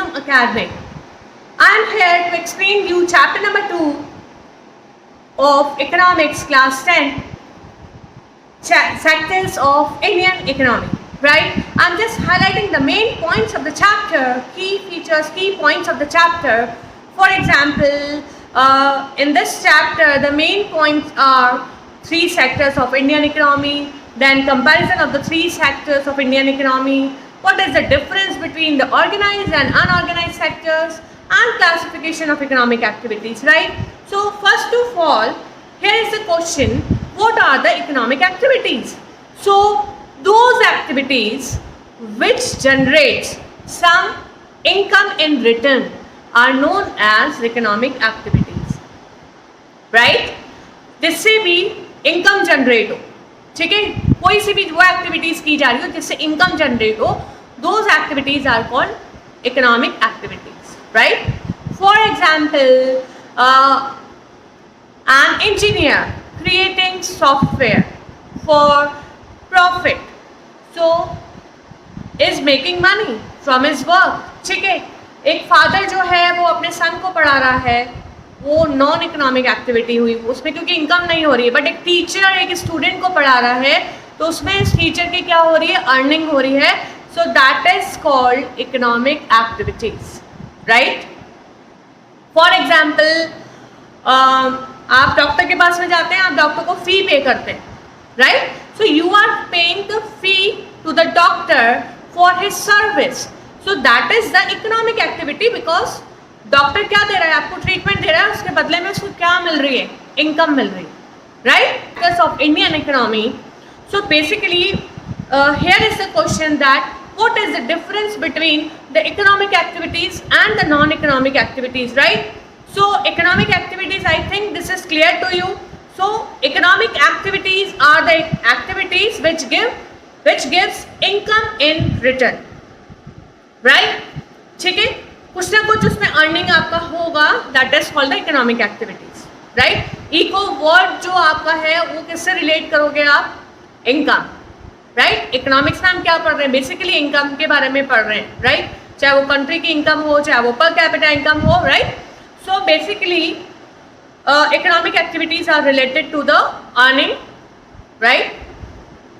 Vedantam Academy. I am here to explain you chapter number 2 of Economics class 10, sectors of Indian economy. Right? I'm just highlighting the main points of the chapter, key features, key points of the chapter. For example, in this chapter, the main points are 3 sectors of Indian economy, then comparison of the 3 sectors of Indian economy, what is the difference between the organized and unorganized sectors, and classification of economic activities, right? So first of all, here is the question, what are the economic activities? So those activities which generate some income in return are known as economic activities, right? जिससे भी income generate हो, ठीक है, कोई सी भी वो activities की जा रही हो जिससे इनकम जनरेट हो, those activities are called economic activities, right? For example, an engineer creating software for profit, so is making money from his work, ठीक है? एक फादर जो है वो अपने सन को पढ़ा रहा है, वो नॉन इकोनॉमिक एक्टिविटी हुई, उसमें क्योंकि इनकम नहीं हो रही है, बट एक टीचर एक स्टूडेंट को पढ़ा रहा है तो उसमें इस टीचर की क्या हो रही है, अर्निंग हो रही है, सो that is called economic activities, right? For example, आप डॉक्टर के पास में जाते हैं, आप डॉक्टर को फी पे करते हैं, right? So you are paying the fee to the doctor for his service, so that is the economic activity, because doctor क्या दे रहा है, आपको ट्रीटमेंट दे रहा है, उसके बदले में उसको क्या मिल रही है, इनकम मिल रही है, right? Because of Indian economy. So basically here is the question that what is the difference between the economic activities and the non-economic activities, right? So economic activities, I think this is clear to you. So economic activities are the activities which gives income in return, right? ठीक है, कुछ ना कुछ उसमें earning आपका होगा, that is called the economic activities, right? Eco word जो आपका है वो किससे रिलेट करोगे आप, इनकम, राइट? इकोनॉमिक्स में हम क्या पढ़ रहे हैं, बेसिकली इनकम के बारे में पढ़ रहे हैं, राइट? चाहे वो कंट्री की इनकम हो, चाहे वो पर कैपिटा इनकम हो, right? So basically economic activities are related to the earning, right?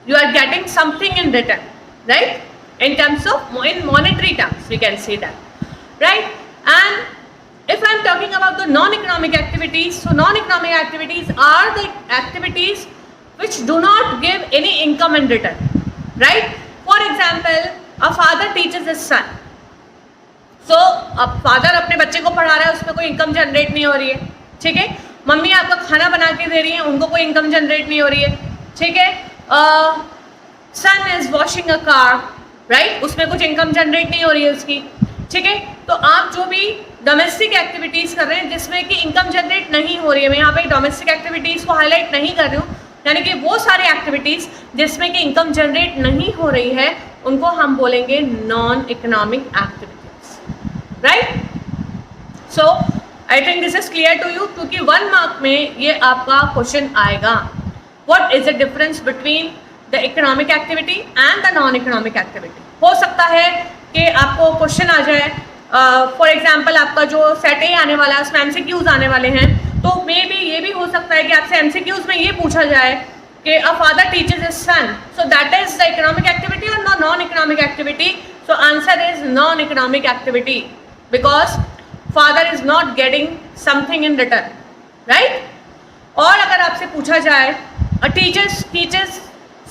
You are getting something in return, right? in terms of in monetary terms we can say that, right? And if I am talking about the non-economic activities, so non-economic activities are the activities which do not give any income in return, right? For example, a father teaches his son, so अब father अपने बच्चे को पढ़ा रहा है, उसमें कोई income generate नहीं हो रही है, ठीक है? मम्मी आपका खाना बना के दे रही है, उनको कोई इनकम जनरेट नहीं हो रही है, ठीक है? Son is washing a car, right? उसमें कुछ इनकम जनरेट नहीं हो रही है उसकी, ठीक है? तो आप जो भी डोमेस्टिक एक्टिविटीज़ कर रहे हैं जिसमें कि इनकम जनरेट नहीं हो रही है, मैं यहाँ पे डोमेस्टिक एक्टिविटीज़ को हाईलाइट नहीं कर रही हूँ, यानी कि वो सारी एक्टिविटीज़ जिसमें कि इनकम जनरेट नहीं हो रही है उनको हम बोलेंगे non economic activities, right? So I think this is clear to you, क्योंकि 1 मार्क में ये आपका क्वेश्चन आएगा, what is the difference between the economic activity and the non economic activity. हो सकता है कि आपको क्वेश्चन आ जाए, फॉर एग्जाम्पल आपका जो सेट ए आने वाला है उसमें एमसीक्यूज आने वाले हैं, तो मे बी ये भी हो सकता है कि आपसे एमसीक्यूज में ये पूछा जाए कि a father teaches his son, so that is the economic activity और non economic activity. So answer is non economic activity, because father is not getting something in return, right? और अगर आपसे पूछा जाए अ टीचर्स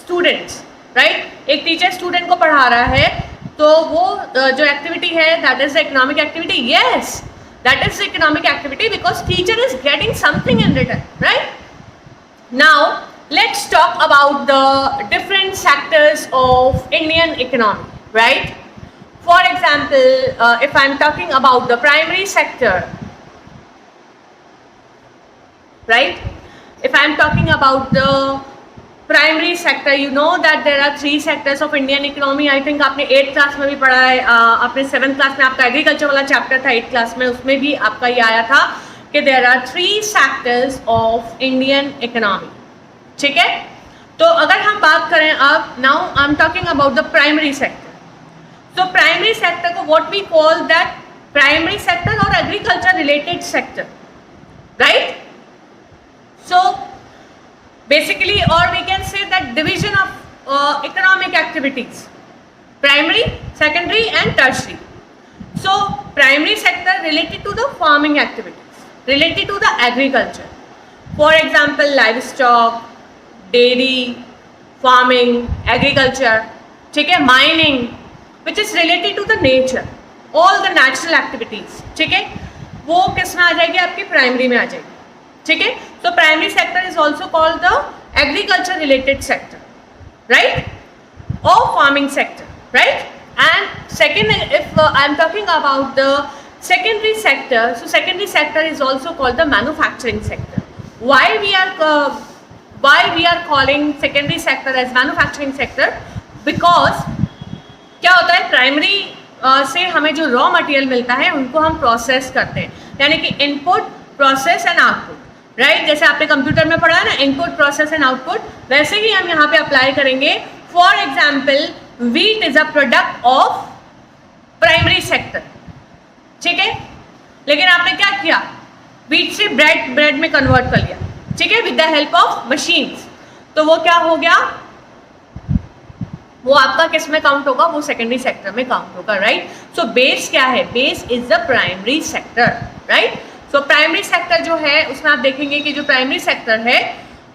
स्टूडेंट्स, राइट? एक teacher student को पढ़ा रहा है, तो वो जो एक्टिविटी है that is the economic activity, yes that is the economic activity, because teacher is getting something in return, right? Now let's talk about the different sectors of Indian economy, right? For example, if I am talking about the primary sector, right? If I am talking about the primary sector, you know that there are 3 sectors of Indian economy. I think आपने 8th class में भी पढ़ा है, आपने 7th class में आपका agriculture वाला chapter था 8th क्लास में, उसमें भी आपका ये आया था कि there are 3 sectors of Indian economy, ठीक है? तो अगर हम बात करें अब, now I'm talking about the primary sector. So primary sector को what we call that primary sector और agriculture related sector, right? So basically, और we can say that division of economic activities, primary, secondary and tertiary. So primary sector related to the farming activities, related to the agriculture, for example livestock, dairy, farming, agriculture, ठीक है, mining, which is related to the nature, all the natural activities, ठीक है, वो किस में आ जाएगी? आपकी primary में आ जाएगी, ठीक है. So primary sector is also called the agriculture related sector, right, or farming sector, right? And second, if I am talking about the secondary sector, so secondary sector is also called the manufacturing sector. Why we are calling secondary sector as manufacturing sector? Because क्या होता है, primary से हमें जो raw material मिलता है उनको हम प्रोसेस करते हैं, यानी कि input, process and output, right? जैसे आपने कंप्यूटर में पढ़ा है ना, इनपुट, प्रोसेस एंड आउटपुट, वैसे ही हम यहाँ पे अप्लाई करेंगे. For example, wheat is a product of primary sector, ठीक है, लेकिन आपने क्या किया? wheat से ब्रेड में कन्वर्ट कर लिया, ठीक है, with the help of machines. तो वो क्या हो गया? वो आपका किस में काउंट होगा? वो सेकेंडरी सेक्टर में काउंट होगा, राइट? सो बेस क्या है? Base is the primary sector, right? So primary sector जो है उसमें आप देखेंगे कि जो प्राइमरी सेक्टर है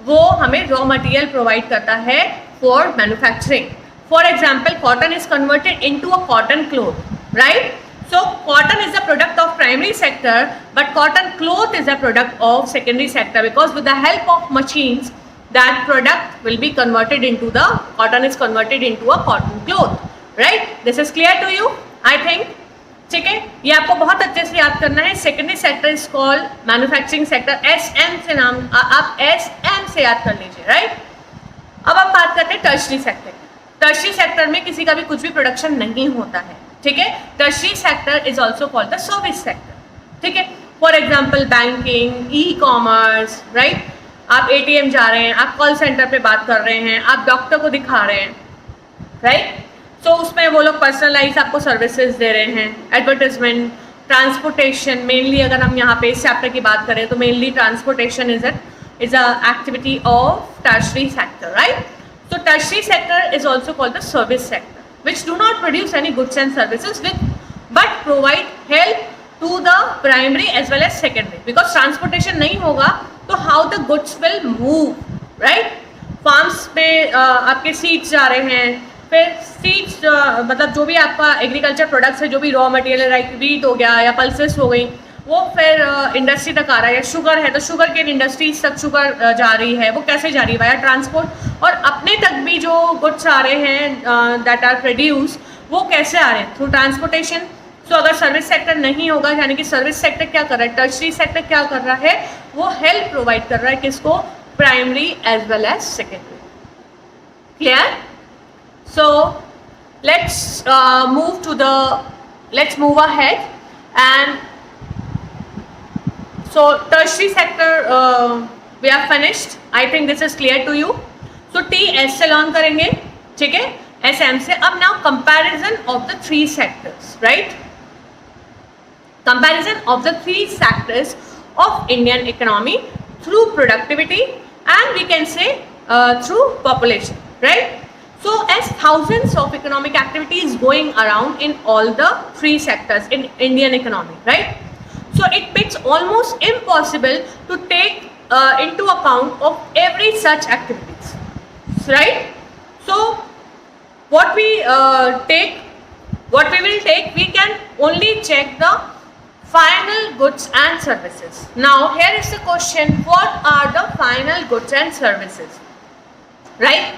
वो हमें रॉ मटेरियल प्रोवाइड करता है for manufacturing. For example, cotton is converted into a cotton cloth, right? So cotton is a product of primary sector, but cotton cloth is a product of secondary sector, because with the help of machines, that product will be converted into the cotton is converted into a cotton cloth, right? This is clear to you, I think. ठीक है, ये आपको बहुत अच्छे से याद करना है. Secondary sector is called manufacturing sector. SM से नाम आप SM से याद कर लीजिए, राइट? अब आप बात करते हैं टर्शरी सेक्टर. टर्शरी सेक्टर में किसी का भी कुछ भी प्रोडक्शन नहीं होता है, ठीक है. Tertiary sector is also called the service sector, ठीक है. For example banking, e commerce, right? आप ATM जा रहे हैं, आप कॉल सेंटर पे बात कर रहे हैं, आप डॉक्टर को दिखा रहे हैं, राइट? तो उसमें वो लोग पर्सनलाइज आपको सर्विसेज दे रहे हैं. एडवर्टाइजमेंट, ट्रांसपोर्टेशन, मेनली अगर हम यहाँ पे इस चैप्टर की बात करें तो mainly transportation is a activity of tertiary sector, right? So tertiary sector is also called the service sector, which do not produce any goods and services but provide help to the primary as well as secondary. Because transportation नहीं होगा तो how the goods will move, right? Farms पे आपके seeds जा रहे हैं, फिर seeds मतलब जो भी आपका एग्रीकल्चर प्रोडक्ट्स है, जो भी रॉ मटेरियल, लाइक wheat हो गया या पल्सेस हो गई, वो फिर इंडस्ट्री तक आ रहा है. या शुगर है तो शुगर केन इंडस्ट्रीज तक शुगर जा रही है, वो कैसे जा रही है? Via transport. और अपने तक भी जो गुड्स आ रहे हैं दैट आर प्रोड्यूस, वो कैसे आ रहे हैं? Through transportation. सो अगर सर्विस सेक्टर नहीं होगा, यानी कि सर्विस सेक्टर क्या कर रहा है? टर्शरी सेक्टर क्या कर रहा है? वो हेल्प प्रोवाइड कर रहा है किसको? Primary as well as secondary. Clear? So let's move ahead. And so tertiary sector we are finished. I think this is clear to you. So TS से लॉन्च करेंगे, ठीक है, SM से. अब now comparison of the three sectors, right? Comparison of the three sectors of Indian economy through productivity and we can say through population, right? So as thousands of economic activity is going around in all the three sectors in Indian economy, right? So it makes almost impossible to take into account of every such activities, right? So what we will take, we can only check the final goods and services. Now here is the question, what are the final goods and services, right?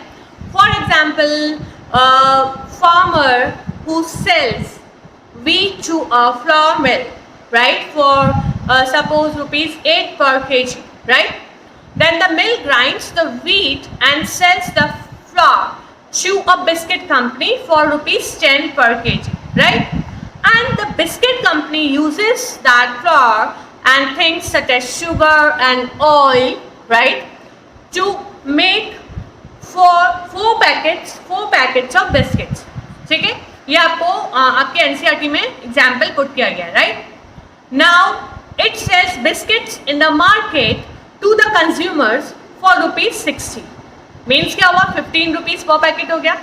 For example, a farmer who sells wheat to a flour mill, right, for suppose rupees 8 per kg, right? Then the mill grinds the wheat and sells the flour to a biscuit company for rupees 10 per kg, right? And the biscuit company uses that flour and things such as sugar and oil, right, to make four packets of biscuits, ठीक है. ये आपको आपके NCERT में example put किया गया है, right. Now it sells biscuits in the market to the consumers for ₹60। Means क्या हुआ, 15 रुपीज पर पैकेट हो गया।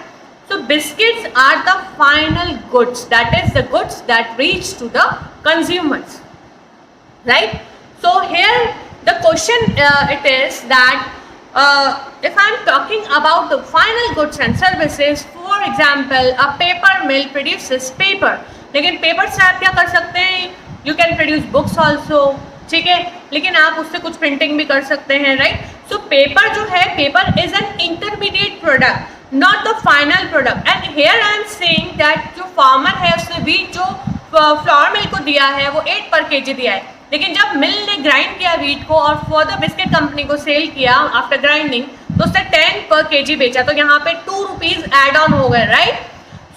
So biscuits are the final goods, that is the goods that reach to the consumers, right? So here the question it is that if I am talking about the final goods and services, for example a paper mill produces paper, लेकिन paper से आप क्या कर सकते हैं, you can produce books also, ठीक है, लेकिन आप उससे कुछ प्रिंटिंग भी कर सकते हैं, राइट। सो पेपर जो है, paper is an intermediate product, not the final product. And hair I am saying that जो फार्मर है उसने व्हीट जो फ्लोर मिल को दिया है वो 8 पर केजी दिया है, लेकिन जब मिल ने ग्राइंड किया व्हीट को और फर्दर बिस्किट कंपनी को सेल किया आफ्टर ग्राइंडिंग, तो उसने 10 पर केजी बेचा, तो यहाँ पे 2 रुपीज एड ऑन हो गए, राइट।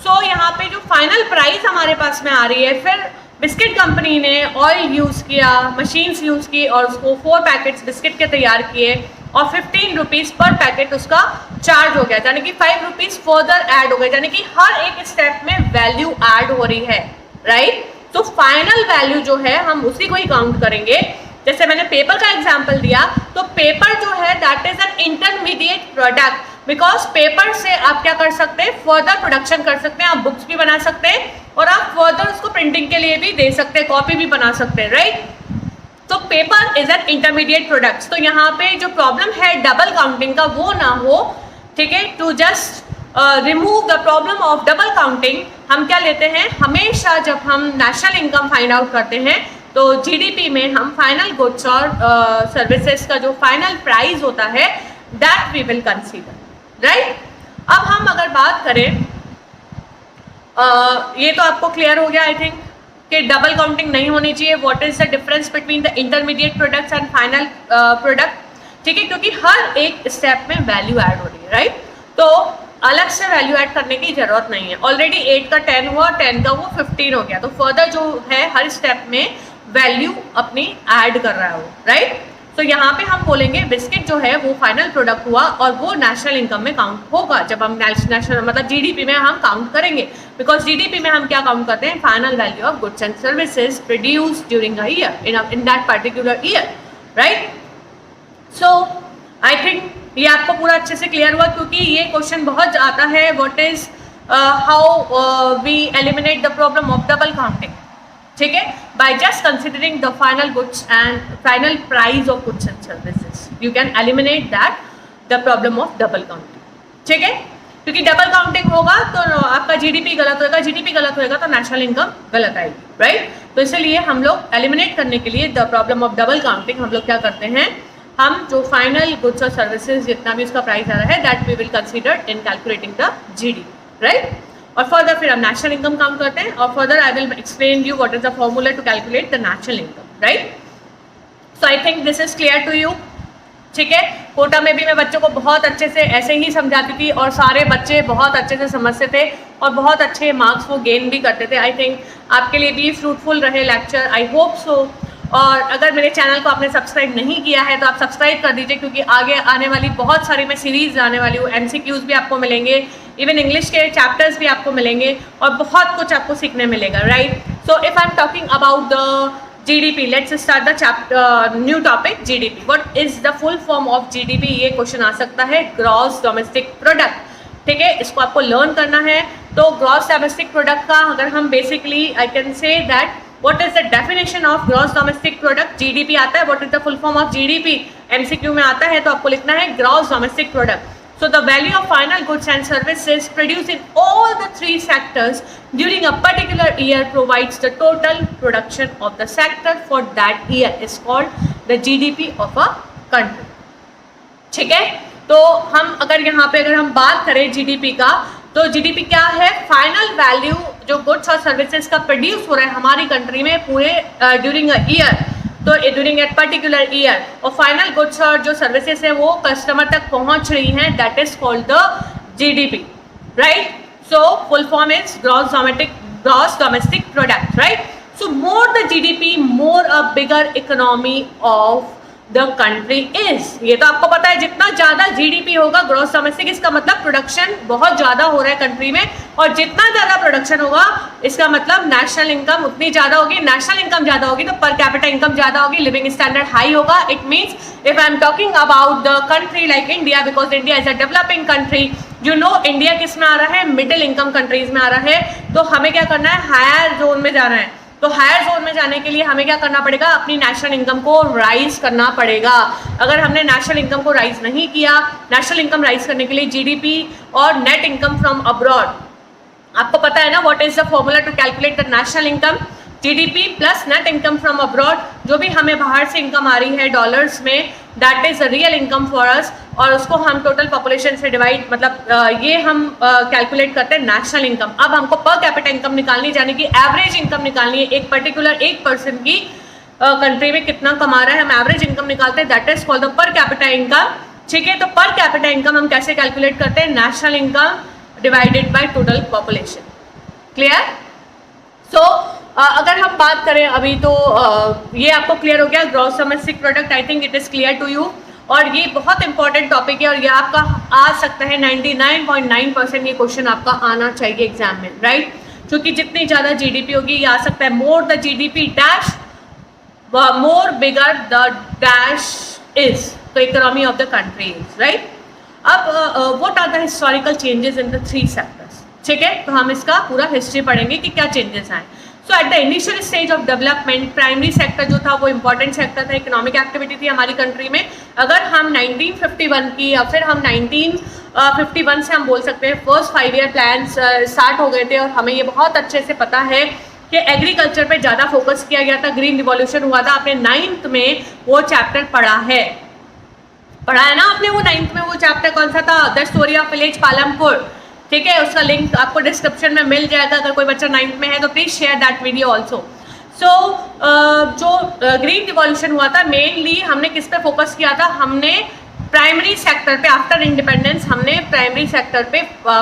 सो यहाँ पे जो फाइनल प्राइस हमारे पास में आ रही है, फिर बिस्किट कंपनी ने ऑयल यूज़ किया, मशीन्स यूज़ की और उसको 4 पैकेट्स बिस्किट के तैयार किए और 15 रुपीज़ पर पैकेट उसका चार्ज हो गया, यानी कि 5 रुपीज़ फर्दर ऐड हो गए, यानी कि हर एक स्टेप में वैल्यू ऐड हो रही है, राइट। तो फाइनल वैल्यू जो है हम उसी को ही काउंट करेंगे। जैसे मैंने पेपर का एग्जाम्पल दिया, तो पेपर जो है that is an intermediate product, because paper से आप क्या कर सकते हैं, फर्दर प्रोडक्शन कर सकते हैं, आप बुक्स भी बना सकते हैं और आप फर्दर उसको प्रिंटिंग के लिए भी दे सकते हैं, कॉपी भी बना सकते हैं, राइट। तो paper is an intermediate products. तो यहाँ पे जो प्रॉब्लम है डबल काउंटिंग का वो ना हो, ठीक है। To just remove the problem of double counting, हम क्या लेते हैं, हमेशा जब हम नेशनल इनकम फाइंड आउट करते हैं तो जीडीपी में हम फाइनल गुड्स और सर्विसेज का जो फाइनल प्राइस होता है that we will consider, right. अब हम अगर बात करें, ये तो आपको क्लियर हो गया आई थिंक कि डबल काउंटिंग नहीं होनी चाहिए। What is the difference between the intermediate products and final product, ठीक है, क्योंकि हर एक स्टेप में वैल्यू ऐड हो रही है, राइट। तो अलग से वैल्यू ऐड करने की जरूरत नहीं है, ऑलरेडी 8 का 10 हुआ, 10 का वो 15 हो गया, तो फर्दर जो है हर स्टेप में वैल्यू अपनी ऐड कर रहा है वो, राइट। तो यहाँ पे हम बोलेंगे बिस्किट जो है वो फाइनल प्रोडक्ट हुआ और वो नेशनल इनकम में काउंट होगा जब हम नेशनल मतलब जीडीपी में हम काउंट करेंगे, बिकॉज जीडीपी में हम क्या काउंट करते हैं, final value of goods and services produced during a year in that particular year, right? So I think ये आपको पूरा अच्छे से क्लियर हुआ, क्योंकि ये क्वेश्चन बहुत आता है, what is how we eliminate the problem of double counting, ठीक है, by just considering the final goods and final price of goods and services you can eliminate that the problem of double counting, ठीक है। क्योंकि double counting होगा तो आपका GDP गलत होगा, जीडीपी गलत होगा तो नेशनल इनकम गलत आएगी, राइट। तो इसलिए हम लोग एलिमिनेट करने के लिए the problem of double counting हम लोग क्या करते हैं, हम जो फाइनल गुड्स और सर्विसेज जितना भी उसका प्राइस आ रहा है that we will consider in calculating the GDP, right. और फर्दर फिर हम नेशनल इनकम काउंट करते हैं और further I will explain you what is the formula to calculate the national income, right. So I think this is clear to you, ठीक है। कोटा में भी मैं बच्चों को बहुत अच्छे से ऐसे ही समझाती थी और सारे बच्चे बहुत अच्छे से समझते थे और बहुत अच्छे मार्क्स वो गेन भी करते थे। आई थिंक आपके लिए भी फ्रूटफुल रहे लेक्चर, आई होप सो। और अगर मेरे चैनल को आपने सब्सक्राइब नहीं किया है तो आप सब्सक्राइब कर दीजिए, क्योंकि आगे आने वाली बहुत सारी मैं सीरीज आने वाली हूँ, MCQs भी आपको मिलेंगे, इवन इंग्लिश के चैप्टर्स भी आपको मिलेंगे और बहुत कुछ आपको सीखने मिलेगा, right. So if I am talking about the GDP, let's start the chapter new topic GDP. What is the full form of GDP? ये क्वेश्चन आ सकता है, ग्रॉस डोमेस्टिक प्रोडक्ट, ठीक है, इसको आपको लर्न करना है। तो ग्रॉस डोमेस्टिक प्रोडक्ट का अगर हम basically I can say that what is the definition of gross domestic product, GDP आता है, what is the full form of GDP, MCQ में आता है, तो आपको लिखना है gross domestic product. So the value of final goods and services produced in all the 3 sectors during a particular year provides the total production of the sector for that year is called the GDP of a country, ठीक है। तो हम अगर यहाँ पे अगर हम बात करें जीडीपी का, तो जीडीपी क्या है, फाइनल वैल्यू जो गुड्स और सर्विसेज का प्रोड्यूस हो रहा है हमारी कंट्री में पूरे ड्यूरिंग अ ईयर, तो ड्यूरिंग एट पर्टिकुलर ईयर, और फाइनल गुड्स और जो सर्विसेज है वो कस्टमर तक पहुंच रही हैं, that is called the GDP, right. So full form is gross domestic product, right. So more the GDP, more a bigger economy of the country is. ये तो आपको पता है, जितना ज्यादा जीडीपी होगा ग्रॉस डोमेस्टिक, इसका मतलब प्रोडक्शन बहुत ज्यादा हो रहा है कंट्री में, और जितना ज्यादा प्रोडक्शन होगा इसका मतलब नेशनल इनकम उतनी ज्यादा होगी। नेशनल इनकम ज्यादा होगी तो पर कैपिटा इनकम ज्यादा होगी, लिविंग स्टैंडर्ड हाई होगा। It means if I am talking about the country like India, because India is a developing country, you know India किस में आ रहा है, मिडिल इनकम कंट्रीज में आ रहा है। तो हमें क्या करना है, हायर जोन में जाना है। तो हायर जोन में जाने के लिए हमें क्या करना पड़ेगा, अपनी नेशनल इनकम को राइज करना पड़ेगा। अगर हमने नेशनल इनकम को राइज नहीं किया, नेशनल इनकम राइज करने के लिए जीडीपी और नेट इनकम फ्रॉम अब्रॉड, आपको पता है ना what is the formula to calculate the national income, GDP plus net income from abroad. जो भी हमें बाहर से इनकम आ रही है डॉलर्स में, that is real income for us, और उसको हम टोटल पॉपुलेशन से डिवाइड, मतलब ये हम कैलकुलेट करते हैं नेशनल इनकम। अब हमको पर कैपिटा इनकम निकालनी, यानी कि एवरेज इनकम निकालनी है, एक पर्टिकुलर एक पर्सन की कंट्री में कितना कमा रहा है, हम एवरेज इनकम निकालते हैं, दैट इज कॉल्ड द पर कैपिटा इनकम। ठीक है, तो पर कैपिटा इनकम हम कैसे कैलकुलेट करते हैं, national income divided by total population. Clear? So अगर हम बात करें अभी तो ये आपको क्लियर हो गया gross domestic product, I think it is clear to you. और ये बहुत इंपॉर्टेंट टॉपिक है और ये आपका आ सकता है 99.9% ये क्वेश्चन आपका आना चाहिए एग्जाम में, राइट? क्योंकि जितनी ज़्यादा जीडीपी होगी ये आ सकता है, more the GDP dash more bigger the dash is, तो economy of the country is, right? अब what are the historical changes in the three sectors, ठीक है? तो हम इसका पूरा हिस्ट्री पढ़ेंगे कि क्या चेंजेस आए। So at the initial stage of development primary sector जो था वो इंपॉर्टेंट सेक्टर था, इकोनॉमिक एक्टिविटी थी हमारी कंट्री में। अगर हम 1951 की या फिर हम 1951 से हम बोल सकते हैं फर्स्ट 5 ईयर प्लान स्टार्ट हो गए थे, और हमें ये बहुत अच्छे से पता है कि एग्रीकल्चर पे ज़्यादा फोकस किया गया था, ग्रीन रिवॉल्यूशन हुआ था। आपने 9th में वो चैप्टर पढ़ा है ना आपने? वो 9th में वो चैप्टर कौन सा था, the story of village Palampur, ठीक है? उसका लिंक आपको डिस्क्रिप्शन में मिल जाएगा। अगर कोई बच्चा 9th में है तो please share that video also. So जो ग्रीन रिवॉल्यूशन हुआ था मेनली हमने किस पे फोकस किया था, हमने प्राइमरी सेक्टर पे, आफ्टर इंडिपेंडेंस हमने प्राइमरी सेक्टर पे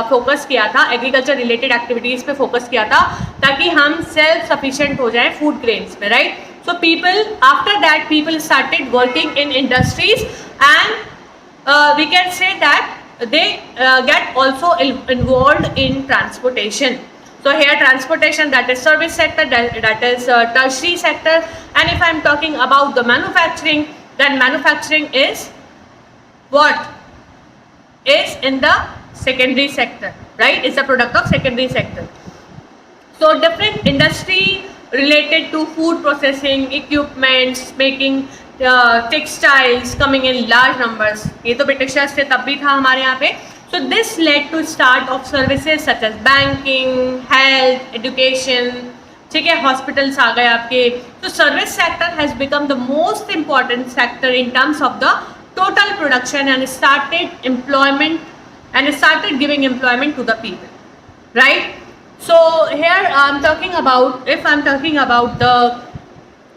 फोकस किया था, एग्रीकल्चर रिलेटेड एक्टिविटीज पे फोकस किया था ताकि हम सेल्फ सफिशिएंट हो जाए फूड ग्रेन्स पे, right? So people after that people started working in industries and we can say that they get also involved in transportation. So here transportation, that is service sector, that is tertiary sector. And if I am talking about the manufacturing, then manufacturing is what? Is in the secondary sector, right? It's a product of secondary sector. So different industry related to food processing, equipments, making textiles coming in large numbers, ये तो Britishers थे तब भी था हमारे यहाँ पे। So this led to start of services such as banking, health, education, ठीक है? हॉस्पिटल्स आ गए आपके। तो service sector has become the most important sector in terms of the total production and started employment and started giving employment to the people, right? So here I am talking about, if I am talking about the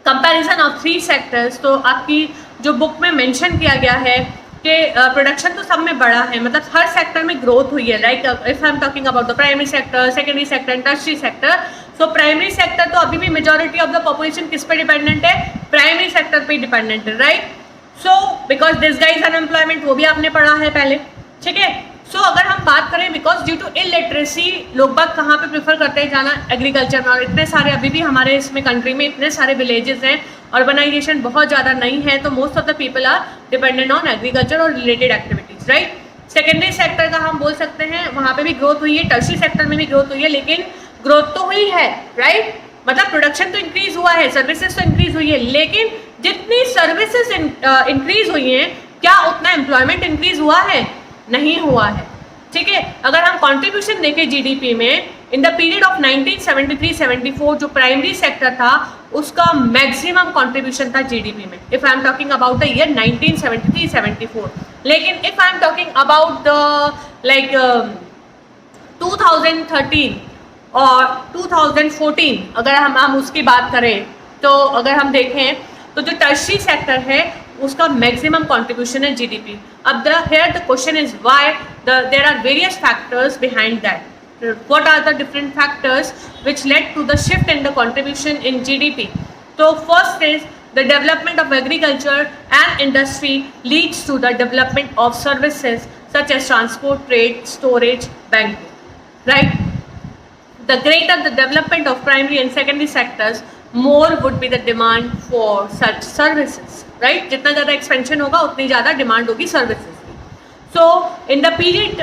comparison of 3 sectors, तो आपकी जो book में mention किया गया है कि production तो सब में बढ़ा है, मतलब हर सेक्टर में ग्रोथ हुई है, like if I am talking about the primary sector, secondary sector and tertiary sector. So primary sector तो अभी भी मेजॉरिटी ऑफ द पॉपुलेशन किस पे डिपेंडेंट है, प्राइमरी सेक्टर पे डिपेंडेंट है, right? So because this guys unemployment, वो भी आपने पढ़ा है पहले, ठीक है? सो अगर हम बात करें बिकॉज ड्यू टू इलिटरेसी लोग बाग कहाँ पे प्रेफर करते हैं जाना, एग्रीकल्चर में। और इतने सारे अभी भी हमारे इसमें कंट्री में इतने सारे विलेजेस हैं, अर्बनाइजेशन बहुत ज़्यादा नहीं है, तो most of the people are dependent on agriculture और related activities, right? Secondary sector का हम बोल सकते हैं वहाँ पे भी ग्रोथ हुई है, टर्शियरी सेक्टर में भी ग्रोथ हुई है, लेकिन ग्रोथ तो हुई है, राइट? मतलब प्रोडक्शन तो इंक्रीज हुआ है, सर्विसेज तो इंक्रीज हुई है, लेकिन जितनी सर्विसेज इंक्रीज हुई हैं क्या उतना एम्प्लॉयमेंट इंक्रीज हुआ है? नहीं हुआ है, ठीक है? अगर हम कंट्रीब्यूशन देखें जीडीपी में इन द पीरियड ऑफ 1973-74 जो प्राइमरी सेक्टर था उसका मैक्सिमम कंट्रीब्यूशन था जीडीपी में, if I am talking about the year 1973-74। लेकिन if I am talking about the like 2013 और 2014 अगर हम उसकी बात करें, तो अगर हम देखें तो जो टर्शियरी सेक्टर है उसका मैक्सिमम कंट्रीब्यूशन है जीडीपी। अब here the question is why there are various factors behind that. What are the different factors which led to the shift in the contribution in GDP? So first is the development of agriculture and industry leads to the development of services such as transport, trade, storage, banking, right? The greater the development of primary and secondary sectors, more would be the demand for such services, right? जितना ज़्यादा expansion होगा उतनी ज़्यादा demand होगी services की. So in the period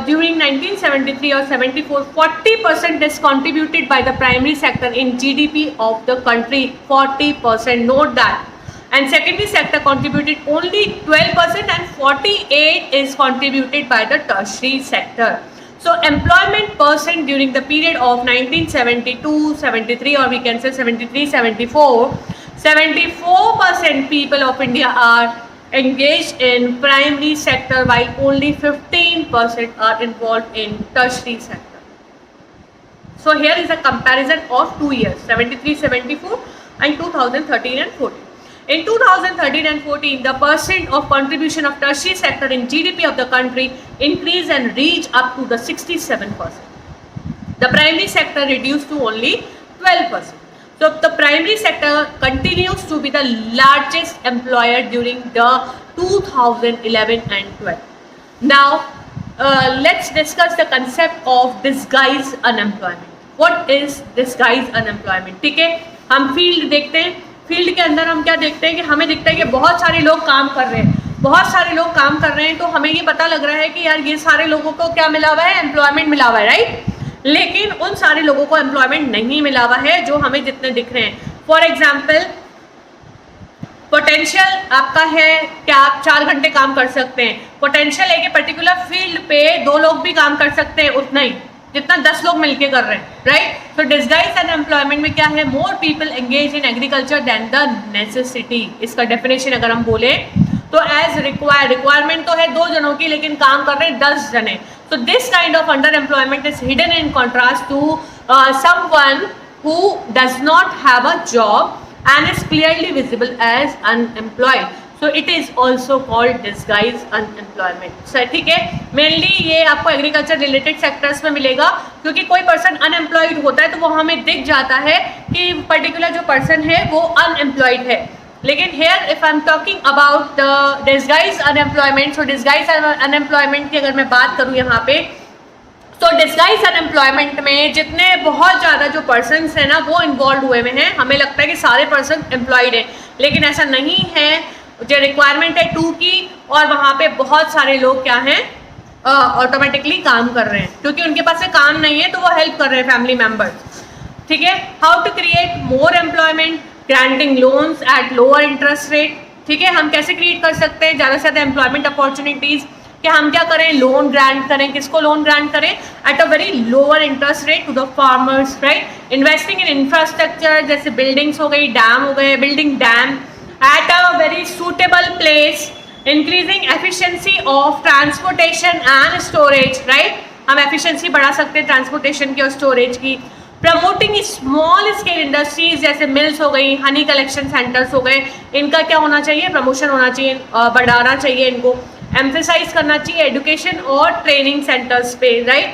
during 1973 or 74, 40% is contributed by the primary sector in GDP of the country. 40%, note that. And secondary sector contributed only 12% and 48 is contributed by the tertiary sector. So employment percent during the period of 1972, 73 or we can say 73, 74, 74% people of India are engaged in primary sector while only 15% are involved in tertiary sector. So here is a comparison of 2 years, 73, 74 and 2013 and 14. In 2013 and 14, the percent of contribution of tertiary sector in GDP of the country increased and reached up to the 67%. The primary sector reduced to only 12%. So the primary sector continues to be the largest employer during the 2011 and 12. Now, let's discuss the concept of disguised unemployment. What is disguised unemployment? ठीक है, हम field देखते हैं. Field के अंदर हम क्या देखते हैं कि हमें दिखता है कि बहुत सारे लोग काम कर रहे हैं, बहुत सारे लोग काम कर रहे हैं, तो हमें ये पता लग रहा है कि यार ये सारे लोगों को क्या मिला हुआ है, एम्प्लॉयमेंट मिला हुआ है, राइट? लेकिन उन सारे लोगों को एम्प्लॉयमेंट नहीं मिला हुआ है जो हमें जितने दिख रहे हैं. फॉर एग्जाम्पल, पोटेंशियल आपका है कि आप 4 घंटे काम कर सकते हैं. पोटेंशियल है कि पर्टिकुलर फील्ड पे 2 लोग भी काम कर सकते हैं उतना ही जितना 10 लोग मिलके कर रहे हैं, राइट? तो डिस्गाइज अनएम्प्लॉयमेंट में क्या है, more people engage in agriculture then the necessity. इसका डेफिनेशन अगर हम बोले तो एज रिक्वायरमेंट तो है 2 जनों की, लेकिन काम कर रहे हैं 10 जने. So this kind of underemployment is hidden in contrast to someone who does not have a job and is clearly visible as unemployed. So it is also called disguised unemployment. So ठीक है, mainly ये आपको agriculture related sectors में मिलेगा, क्योंकि कोई person unemployed होता है तो वो हमें दिख जाता है कि पर्टिकुलर जो पर्सन है वो अनएम्प्लॉयड है. लेकिन here if I am talking about the disguise unemployment, so disguise unemployment की अगर मैं बात करूँ यहाँ पे, तो डिस्गाइज अनएम्प्लॉयमेंट में जितने बहुत ज़्यादा जो पर्सनस हैं ना वो इन्वॉल्व हुए हुए हैं. हमें लगता है कि सारे पर्सन एम्प्लॉयड हैं, लेकिन ऐसा नहीं है. जो रिक्वायरमेंट है 2 की और वहाँ पे बहुत सारे लोग क्या हैं, ऑटोमेटिकली काम कर रहे हैं, क्योंकि उनके पास से काम नहीं है तो वो हेल्प कर रहे हैं फैमिली मेम्बर्स. ठीक है, how to create more employment, granting loans at lower interest rate. ठीक है, हम कैसे क्रिएट कर सकते हैं ज़्यादा से ज़्यादा एम्प्लॉयमेंट अपॉर्चुनिटीज़, कि हम क्या करें, लोन ग्रांट करें. किसको लोन ग्रांट करें? At a very lower interest rate to the farmers, right? Investing in infrastructure, जैसे बिल्डिंग्स हो गई, डैम हो गए, building dam at a very suitable place, increasing efficiency of transportation and storage, right? हम efficiency बढ़ा सकते हैं ट्रांसपोर्टेशन की और स्टोरेज की. प्रमोटिंग स्मॉल स्केल इंडस्ट्रीज, जैसे मिल्स हो गई, हनी कलेक्शन सेंटर्स हो गए, इनका क्या होना चाहिए, प्रमोशन होना चाहिए, बढ़ाना चाहिए इनको, एम्फेसाइज करना चाहिए एजुकेशन और ट्रेनिंग सेंटर्स पे, right?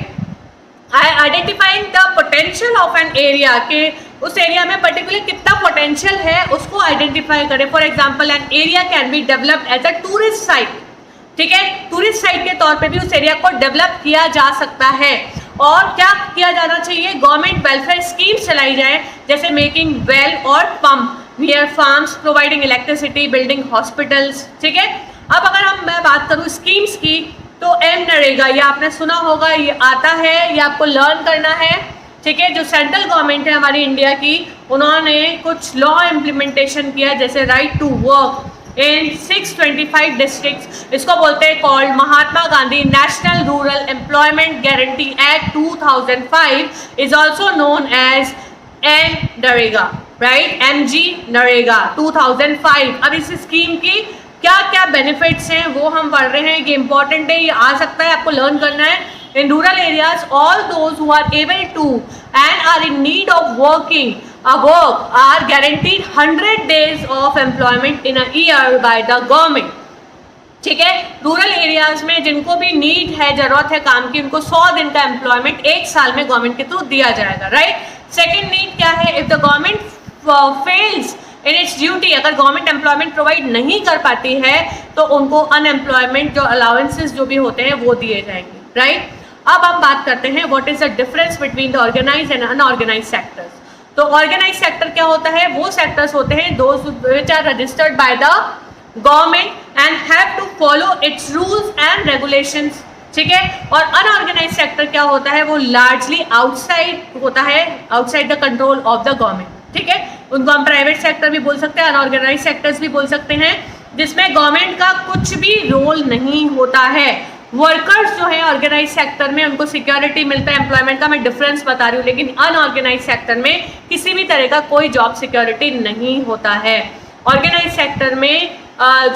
Identifying the potential of an area, के उस एरिया में पर्टिकुलर कितना पोटेंशियल है उसको आइडेंटिफाई करें. For example, an area can be developed as a tourist site. ठीक है, टूरिस्ट साइट के तौर पे भी उस एरिया को डेवलप किया जा सकता है. और क्या किया जाना चाहिए, गवर्नमेंट वेलफेयर स्कीम्स चलाई जाए, जैसे मेकिंग वेल और pump near farms, providing electricity, building hospitals. ठीक है, अब अगर मैं बात करूँ स्कीम्स की, तो एम नरेगा, ये आपने सुना होगा, ये आता है, ये आपको लर्न करना है. ठीक है, जो सेंट्रल गवर्नमेंट है हमारी इंडिया की, उन्होंने कुछ लॉ इम्प्लीमेंटेशन किया, जैसे right to work in 625 districts. इसको बोलते हैं called Mahatma Gandhi national rural employment guarantee act 2005 is also known as an NREGA, right? MG NREGA 2005. अब इस स्कीम की क्या क्या बेनिफिट्स हैं वो हम पढ़ रहे हैं. ये इंपॉर्टेंट है, ये आ सकता है, आपको लर्न करना है. In rural areas, all those who are able to and are in need of working work are guaranteed 100 days of employment in a year by the government. ठीक है, रूरल एरियाज में जिनको भी नीड है, जरूरत है काम की, उनको 100 दिन का एम्प्लॉयमेंट 1 साल में गवर्नमेंट के थ्रू दिया जाएगा, राइट? सेकेंड नीड क्या है, if the government fails in its duty, अगर गवर्नमेंट एम्प्लॉयमेंट प्रोवाइड नहीं कर पाती है तो उनको अनएम्प्लॉयमेंट जो अलाउंसेस जो भी होते हैं वो दिए जाएंगे, राइट। अब हम बात करते हैं what is the difference between the organise and unorganise sectors. तो ऑर्गेनाइज सेक्टर क्या होता है, वो सेक्टर्स होते हैं those which are registered by the government and have to follow its rules and regulations, ठीक है। और अनऑर्गेनाइज सेक्टर क्या होता है, वो लार्जली आउटसाइड होता है, outside the control of the government, ठीक है। उनको हम प्राइवेट सेक्टर भी बोल सकते हैं, अनऑर्गेनाइज सेक्टर्स भी बोल सकते हैं, जिसमें गवर्नमेंट का कुछ भी रोल नहीं होता है। वर्कर्स जो है ऑर्गेनाइज सेक्टर में उनको सिक्योरिटी मिलता है एम्प्लॉयमेंट का, मैं डिफरेंस बता रही हूँ, लेकिन अनऑर्गेनाइज सेक्टर में किसी भी तरह का कोई जॉब सिक्योरिटी नहीं होता है। ऑर्गेनाइज सेक्टर में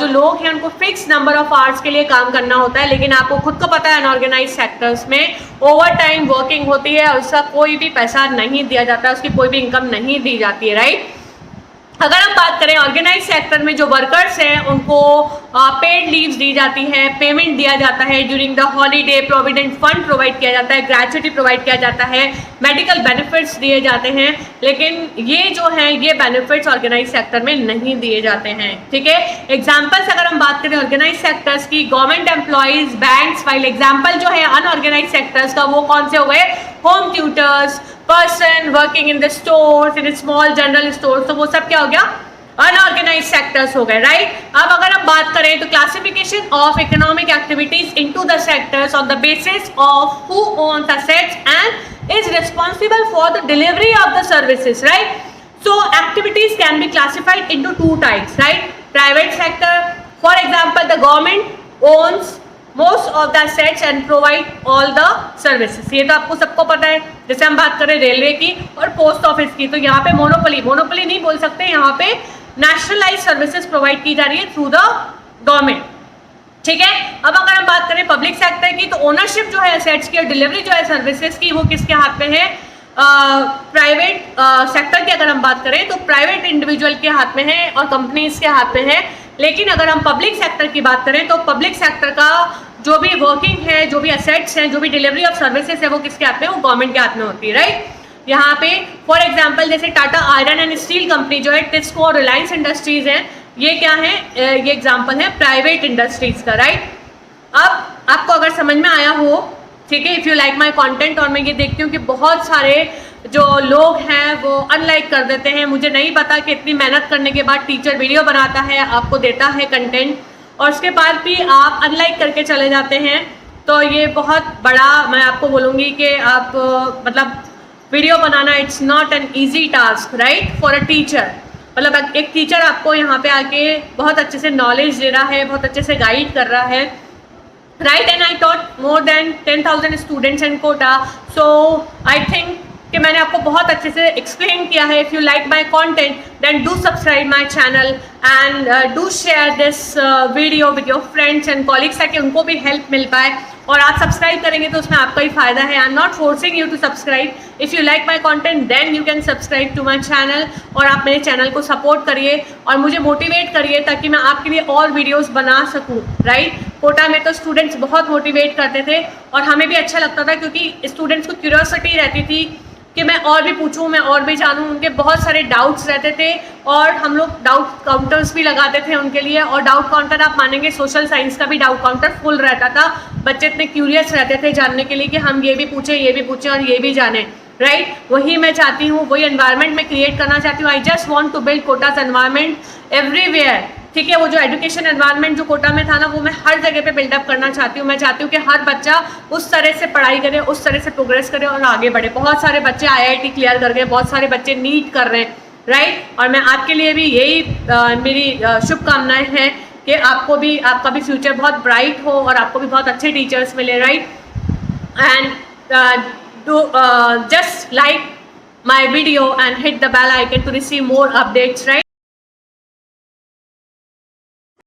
जो लोग हैं उनको फिक्स नंबर ऑफ आवर्स के लिए काम करना होता है, लेकिन आपको खुद को पता है अनऑर्गेनाइज सेक्टर्स में ओवर टाइम वर्किंग होती है और उसका कोई भी पैसा नहीं दिया जाता, उसकी कोई भी इनकम नहीं दी जाती है, राइट। अगर हम बात करें ऑर्गेनाइज सेक्टर में जो वर्कर्स हैं उनको पेड लीव्स दी जाती है, पेमेंट दिया जाता है during the holiday, provident fund provide किया जाता है, ग्रेच्युटी प्रोवाइड किया जाता है, मेडिकल बेनिफिट्स दिए जाते हैं, लेकिन ये जो हैं ये बेनिफिट्स ऑर्गेनाइज सेक्टर में नहीं दिए जाते हैं, ठीक है। एग्जाम्पल्स अगर हम बात करें ऑर्गेनाइज सेक्टर्स की, government employees, banks, file example जो है अनऑर्गेनाइज सेक्टर्स का वो कौन से हो गए, home tutors, person working in the stores, in small general stores, तो वो सब क्या हो गया, अनऑर्गेनाइज सेक्टर्स हो गए, राइट। अब अगर हम बात करें तो classification of economic activities into the sectors on the basis of who owns assets and is responsible for the delivery of the services, right. So activities can be classified into two types, right. Private sector, for example the government owns most of the assets and provide all the services, ये तो आपको सबको पता है। जैसे हम बात करें रेलवे की और पोस्ट ऑफिस की, तो यहाँ पे मोनोपोली नहीं बोल सकते, यहाँ पे नेशनलाइज सर्विसेज प्रोवाइड की जा रही है थ्रू द गवर्नमेंट, ठीक है। अब अगर हम बात करें पब्लिक सेक्टर की, तो ओनरशिप जो है एसेट्स की और डिलीवरी जो है सर्विसेज की वो किसके हाथ में है, प्राइवेट सेक्टर की अगर हम बात करें तो प्राइवेट इंडिविजुअल के हाथ में है और कंपनीज के हाथ में है। लेकिन अगर हम पब्लिक सेक्टर की बात करें तो पब्लिक सेक्टर का जो भी वर्किंग है, जो भी असेट्स हैं, जो भी डिलीवरी ऑफ सर्विसेज है, वो किसके हाथ में, वो गवर्नमेंट के हाथ में होती है, राइट। यहाँ पे फॉर एग्जांपल जैसे Tata iron and steel company जो है, टिस्को और रिलायंस इंडस्ट्रीज है, ये क्या है, ये एग्जाम्पल है प्राइवेट इंडस्ट्रीज का, राइट। अब आपको अगर समझ में आया हो, ठीक है, if you like my content, और मैं ये देखती हूँ कि बहुत सारे जो लोग हैं वो अनलाइक कर देते हैं, मुझे नहीं पता कि इतनी मेहनत करने के बाद टीचर वीडियो बनाता है, आपको देता है कंटेंट, और उसके बाद भी आप अनलाइक करके चले जाते हैं, तो ये बहुत बड़ा, मैं आपको बोलूँगी कि आप मतलब video banana it's not an easy task, right, for a teacher. मतलब एक टीचर आपको यहाँ पे आके बहुत अच्छे से नॉलेज दे रहा है, बहुत अच्छे से गाइड कर रहा है, right. And I taught more than 10,000 students in Kota, so I think कि मैंने आपको बहुत अच्छे से एक्सप्लेन किया है। If you like my content then do subscribe my channel and do share this video with your friends and colleagues, ताकि उनको भी हेल्प मिल पाए, और आप सब्सक्राइब करेंगे तो उसमें आपका ही फायदा है। I am not forcing you to subscribe, if you like my content then you can subscribe to my channel, और आप मेरे चैनल को सपोर्ट करिए और मुझे मोटिवेट करिए ताकि मैं आपके लिए और वीडियोज़ बना सकूँ, राइट। कोटा में तो स्टूडेंट्स बहुत मोटिवेट करते थे और हमें भी अच्छा लगता था, क्योंकि स्टूडेंट्स को क्यूरियोसिटी रहती थी कि मैं और भी पूछूं, मैं और भी जानूं, उनके बहुत सारे डाउट्स रहते थे, और हम लोग डाउट काउंटर्स भी लगाते थे उनके लिए। और डाउट काउंटर आप मानेंगे सोशल साइंस का भी डाउट काउंटर फुल रहता था, बच्चे इतने क्यूरियस रहते थे जानने के लिए कि हम ये भी पूछें और ये भी जानें, राइट। वही मैं चाहती हूँ, वही एनवायरनमेंट में क्रिएट करना चाहती हूँ। I just want to build Kota's environment everywhere, ठीक है। वो जो एजुकेशन एनवायरनमेंट जो कोटा में था ना, वो मैं हर जगह पे बिल्डअप करना चाहती हूँ। मैं चाहती हूँ कि हर बच्चा उस तरह से पढ़ाई करे, उस तरह से प्रोग्रेस करे और आगे बढ़े। बहुत सारे बच्चे IIT क्लियर कर गए, बहुत सारे बच्चे नीट कर रहे हैं, राइट। और मैं आपके लिए भी यही मेरी शुभकामनाएं हैं कि आपको भी, आपका भी फ्यूचर बहुत ब्राइट हो और आपको भी बहुत अच्छे टीचर्स मिले, right. And do just like my video and hit the bell icon to receive more updates, right.